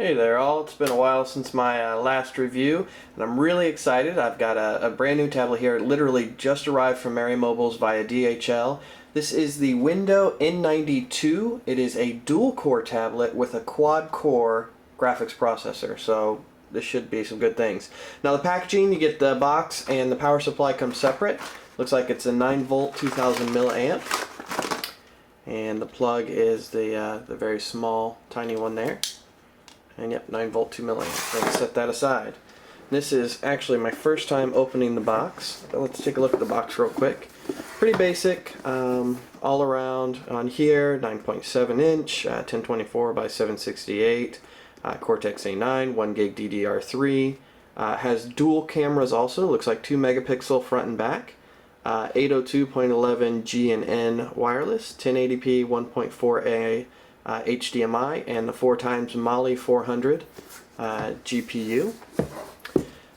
Hey there all, it's been a while since my last review and I'm really excited. I've got a brand new tablet here. It literally just arrived from Merry Mobiles via DHL. This is the Window N92. It is a dual core tablet with a quad core graphics processor, so this should be some good things. Now the packaging, you get the box and the power supply comes separate. Looks like it's a 9-volt 2000 milliamp. And the plug is the very small tiny one there. And yep, 9-volt 2 milliamp. Let's set that aside. This is actually my first time opening the box. But let's take a look at the box real quick. Pretty basic, all around on here, 9.7 inch, 1024 by 768, Cortex A9, 1 gig DDR3. Has dual cameras also, looks like 2 megapixel front and back. 802.11 G and N wireless, 1080p 1.4A HDMI, and the 4x Mali 400 GPU.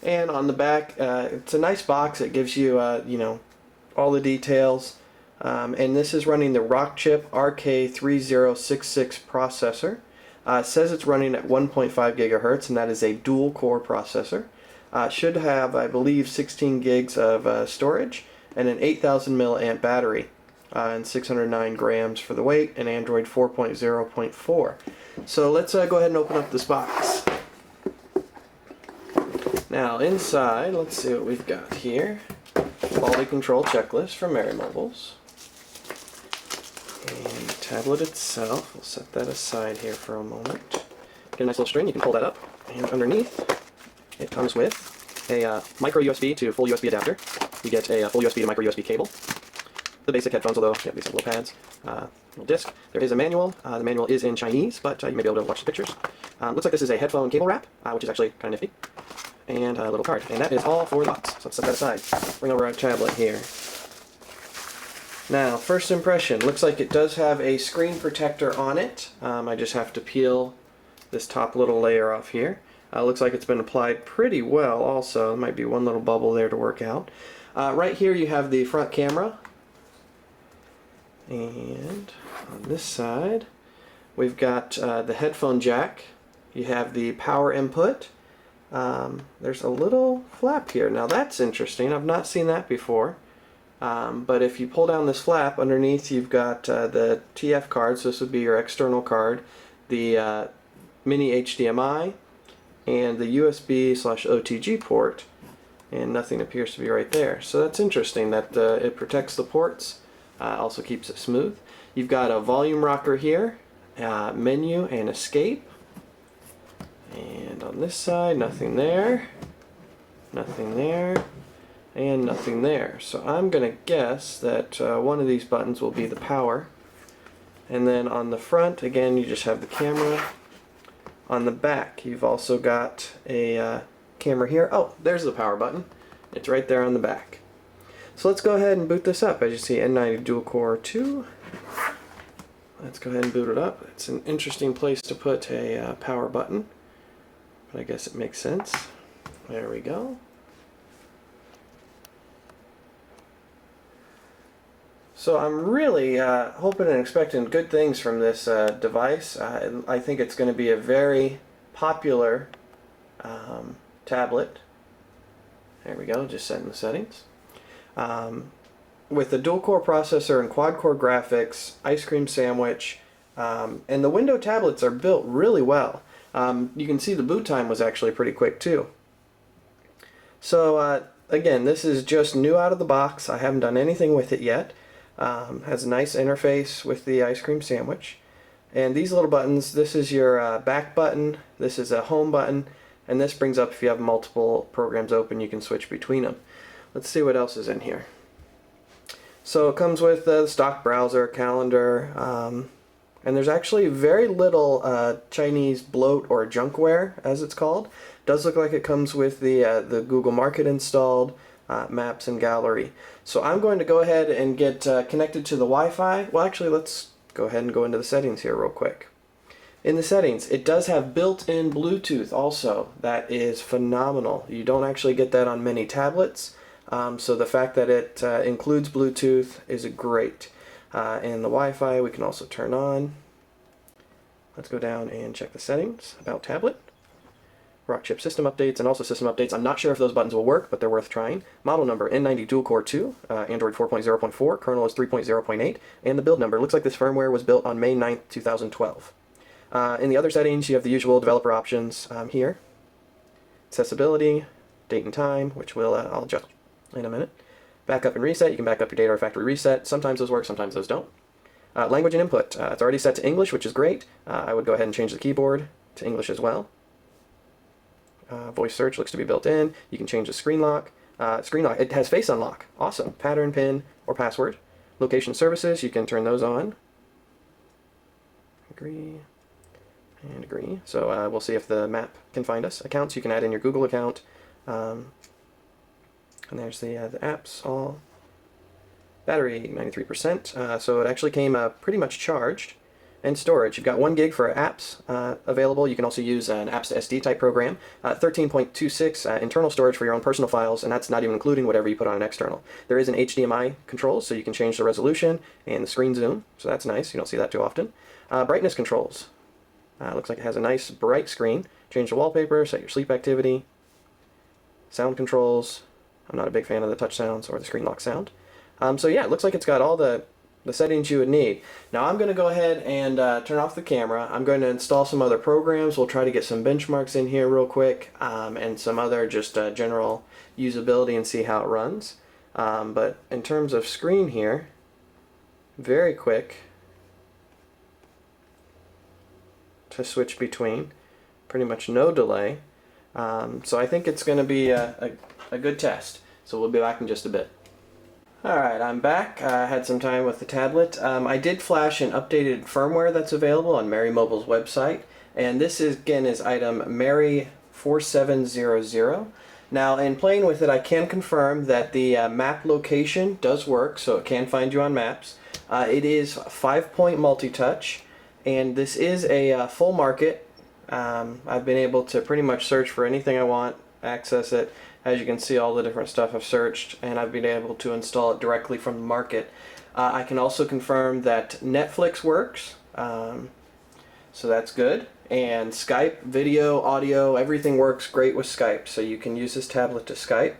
And on the back, it's a nice box. It gives you, all the details. And this is running the Rockchip RK3066 processor. It says it's running at 1.5 gigahertz, and that is a dual-core processor. Should have, I believe, 16 gigs of storage and an 8,000 milliamp battery. And 609 grams for the weight, and Android 4.0.4. So let's go ahead and open up this box. Now inside, let's see what we've got here. Quality control checklist from Merry Mobiles. And the tablet itself, we'll set that aside here for a moment. Get a nice little string, you can pull that up. And underneath, it comes with a micro USB to full USB adapter. You get a full USB to micro USB cable. The basic headphones, although you have these little pads, little disc. There is a manual. The manual is in Chinese, but you may be able to watch the pictures. Looks like this is a headphone cable wrap, which is actually kind of nifty. And a little card. And that is all for the box. So let's set that aside. Bring over our tablet here. Now, first impression. Looks like it does have a screen protector on it. I just have to peel this top little layer off here. Looks like it's been applied pretty well also. There might be one little bubble there to work out. Right here you have the front camera. And on this side, we've got the headphone jack. You have the power input. There's a little flap here. Now that's interesting. I've not seen that before. But if you pull down this flap, underneath you've got the TF card, so this would be your external card, the mini HDMI, and the USB/OTG port. And nothing appears to be right there. So that's interesting that it protects the ports. Also keeps it smooth. You've got a volume rocker here, menu and escape. And on this side, nothing there, nothing there, and nothing there. So I'm going to guess that one of these buttons will be the power. And then on the front, again, you just have the camera. On the back, you've also got a camera here. Oh, there's the power button. It's right there on the back. So let's go ahead and boot this up. As you see, N90 Dual Core 2. Let's go ahead and boot it up. It's an interesting place to put a power button, but I guess it makes sense. There we go. So I'm really hoping and expecting good things from this device. I think it's going to be a very popular tablet. There we go, just setting the settings. With the dual-core processor and quad-core graphics, ice cream sandwich, and the Window tablets are built really well. You can see the boot time was actually pretty quick too. So again, this is just new out of the box. I haven't done anything with it yet. Has a nice interface with the ice cream sandwich. And these little buttons, this is your back button, this is a home button, and this brings up if you have multiple programs open, you can switch between them. Let's see what else is in here. So it comes with the stock browser, calendar, and there's actually very little Chinese bloat or junkware, as it's called. It does look like it comes with the Google Market installed, Maps and Gallery. So I'm going to go ahead and get connected to the Wi-Fi. Well, actually, let's go ahead and go into the settings here real quick. In the settings, it does have built-in Bluetooth also. That is phenomenal. You don't actually get that on many tablets. So the fact that it includes Bluetooth is great. And the Wi-Fi we can also turn on. let's go down and check the settings, about tablet. Rock chip system updates and also system updates. I'm not sure if those buttons will work, but they're worth trying. Model number N90 dual core 2, Android 4.0.4, kernel is 3.0.8, and the build number. Looks like this firmware was built on May 9th, 2012. In the other settings, you have the usual developer options here. Accessibility, date and time, which I'll adjust in a minute. Backup and reset, you can back up your data or factory reset. Sometimes those work, sometimes those don't. Language and input, it's already set to English, which is great. I would go ahead and change the keyboard to English as well. Voice search looks to be built in. You can change the screen lock. It has face unlock. Awesome. Pattern, pin, or password. Location services, you can turn those on. Agree. And agree. So we'll see if the map can find us. Accounts, you can add in your Google account. And there's the apps all. Battery, 93%. So it actually came pretty much charged. And storage, you've got 1 gig for apps available. You can also use an apps to SD type program. 13.26 internal storage for your own personal files, and that's not even including whatever you put on an external. There is an HDMI control, so you can change the resolution and the screen zoom, so that's nice. You don't see that too often. Brightness controls. Looks like it has a nice bright screen. Change the wallpaper, set your sleep activity. Sound controls. I'm not a big fan of the touch sounds or the screen lock sound. So yeah, it looks like it's got all the settings you would need. Now I'm going to go ahead and turn off the camera. I'm going to install some other programs. We'll try to get some benchmarks in here real quick and some other just general usability and see how it runs. But in terms of screen here, very quick to switch between. Pretty much no delay. So I think it's going to be a good test. So we'll be back in just a bit. Alright, I'm back. I had some time with the tablet. I did flash an updated firmware that's available on Mary Mobile's website, and this is, again, is item Mary4700. Now, in playing with it, I can confirm that the map location does work, so it can find you on maps. It is 5-point multi-touch, and this is a full market. I've been able to pretty much search for anything I want, access it. As you can see, all the different stuff I've searched, and I've been able to install it directly from the market. I can also confirm that Netflix works, so that's good. And Skype, video, audio, everything works great with Skype, so you can use this tablet to Skype.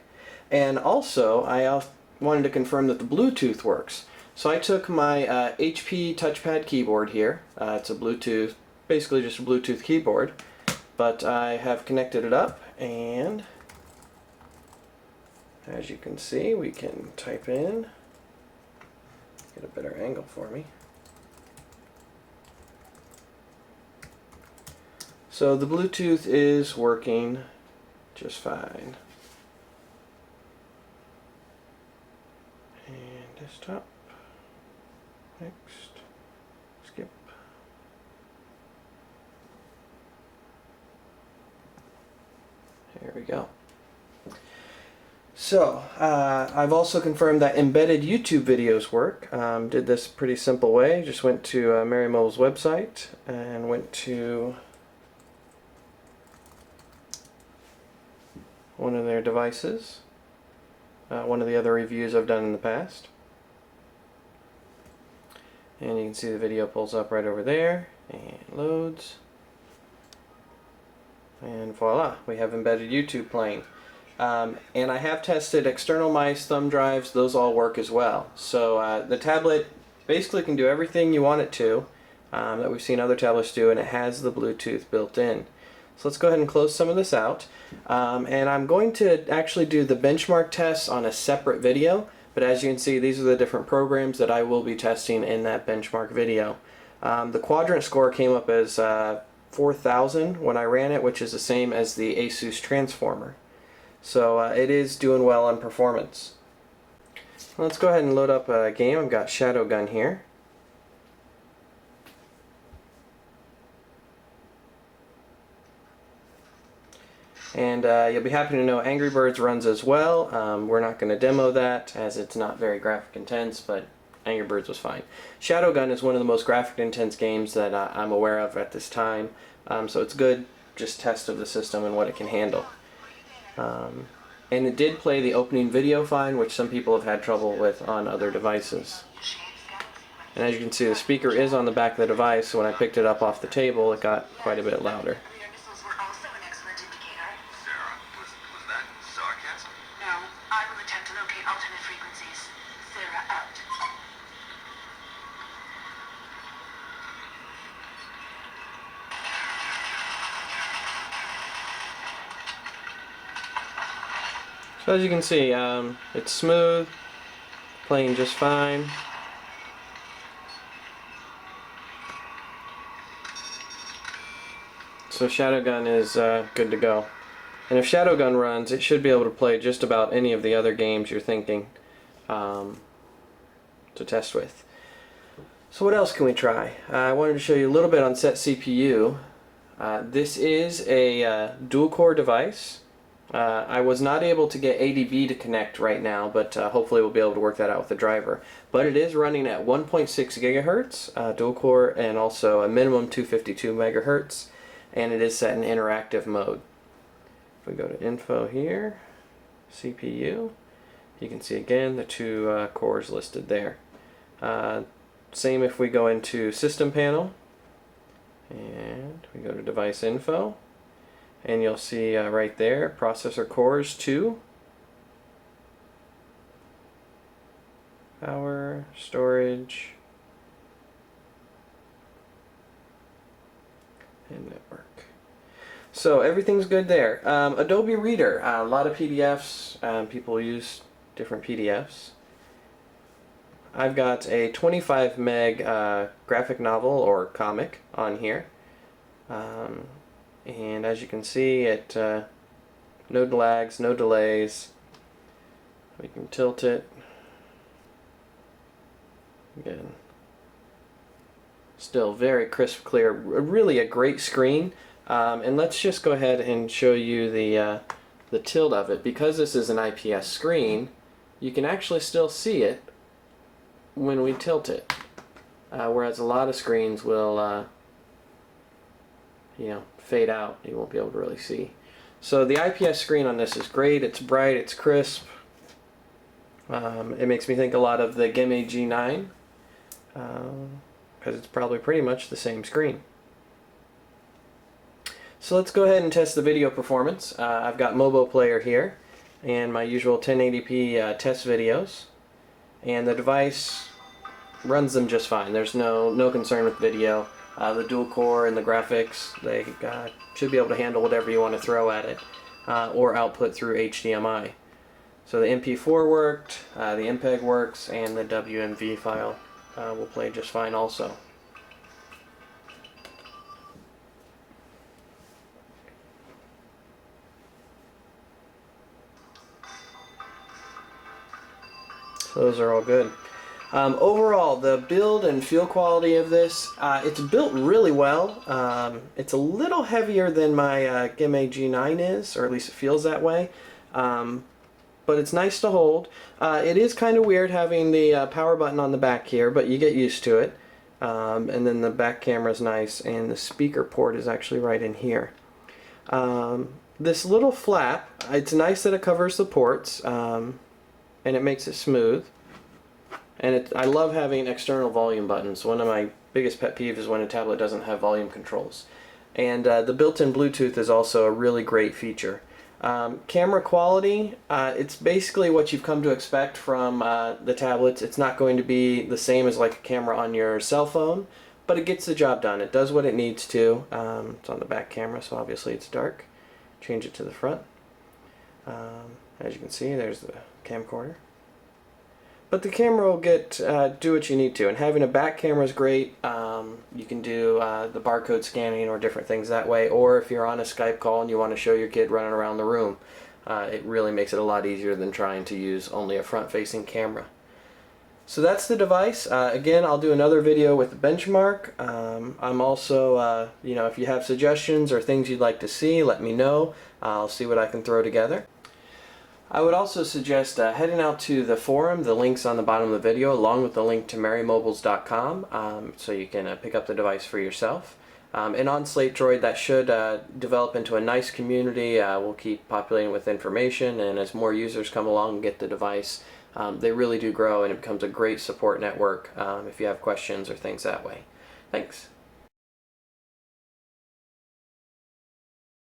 And also, I wanted to confirm that the Bluetooth works. So I took my HP touchpad keyboard here. It's a Bluetooth, basically just a Bluetooth keyboard, but I have connected it up, and as you can see, we can type in, get a better angle for me. So the Bluetooth is working just fine. And desktop, next, skip. There we go. So, I've also confirmed that embedded YouTube videos work. Did this pretty simple way. Just went to Mary Mobile's website and went to one of their devices. One of the other reviews I've done in the past. And you can see the video pulls up right over there and loads. And voila, we have embedded YouTube playing. And I have tested external mice, thumb drives, those all work as well. So the tablet basically can do everything you want it to, that we've seen other tablets do, and it has the Bluetooth built in. So let's go ahead and close some of this out. And I'm going to actually do the benchmark tests on a separate video, but as you can see, these are the different programs that I will be testing in that benchmark video. The quadrant score came up as 4,000 when I ran it, which is the same as the Asus Transformer. So it is doing well on performance. Let's go ahead and load up a game. I've got Shadowgun here. And you'll be happy to know Angry Birds runs as well. We're not going to demo that as it's not very graphic intense, but Angry Birds was fine. Shadowgun is one of the most graphic intense games that I'm aware of at this time. So it's good just test of the system and what it can handle. And it did play the opening video fine, which some people have had trouble with on other devices. And as you can see, the speaker is on the back of the device, so when I picked it up off the table, it got quite a bit louder. So as you can see, it's smooth, playing just fine. So Shadowgun is good to go. And if Shadowgun runs, it should be able to play just about any of the other games you're thinking to test with. So what else can we try? I wanted to show you a little bit on set CPU. This is a dual-core device. I was not able to get ADB to connect right now, but hopefully we'll be able to work that out with the driver. But it is running at 1.6 gigahertz dual core, and also a minimum 252 megahertz, and it is set in interactive mode. If we go to info here, CPU, you can see again the two cores listed there. Same if we go into system panel and we go to device info. And you'll see right there, processor cores 2, power, storage, and network. So everything's good there. Adobe Reader, a lot of PDFs, people use different PDFs. I've got a 25 meg graphic novel or comic on here. And as you can see, it no lags, no delays. We can tilt it. Again, still very crisp, clear. Really a great screen. And let's just go ahead and show you the tilt of it. Because this is an IPS screen, you can actually still see it when we tilt it. Whereas a lot of screens will fade out. You won't be able to really see. So the IPS screen on this is great. It's bright, it's crisp. It makes me think a lot of the Gimme G9 because it's probably pretty much the same screen. So let's go ahead and test the video performance. I've got Mobo Player here and my usual 1080p test videos, and the device runs them just fine. There's no concern with video. The dual core and the graphics, they should be able to handle whatever you want to throw at it, or output through HDMI. So the MP4 worked, the MPEG works, and the WMV file will play just fine also. So those are all good. Overall, the build and feel quality of this, it's built really well. It's a little heavier than my Gimme G9 is, or at least it feels that way. But it's nice to hold. It is kind of weird having the power button on the back here, but you get used to it. And then the back camera is nice, and the speaker port is actually right in here. This little flap, it's nice that it covers the ports, and it makes it smooth. And I love having external volume buttons. One of my biggest pet peeves is when a tablet doesn't have volume controls. And the built-in Bluetooth is also a really great feature. Camera quality, it's basically what you've come to expect from the tablets. It's not going to be the same as like a camera on your cell phone, but it gets the job done. It does what it needs to. It's on the back camera, so obviously it's dark. Change it to the front. As you can see, there's the camcorder. But the camera will do what you need to, and having a back camera is great. You can do the barcode scanning or different things that way, or if you're on a Skype call and you want to show your kid running around the room, it really makes it a lot easier than trying to use only a front-facing camera. So that's the device. Again, I'll do another video with the benchmark. I'm also, if you have suggestions or things you'd like to see, let me know. I'll see what I can throw together. I would also suggest heading out to the forum. The link's on the bottom of the video, along with the link to merrymobiles.com, so you can pick up the device for yourself. And on SlateDroid, that should develop into a nice community. We'll keep populating with information, and as more users come along and get the device, they really do grow, and it becomes a great support network if you have questions or things that way. Thanks.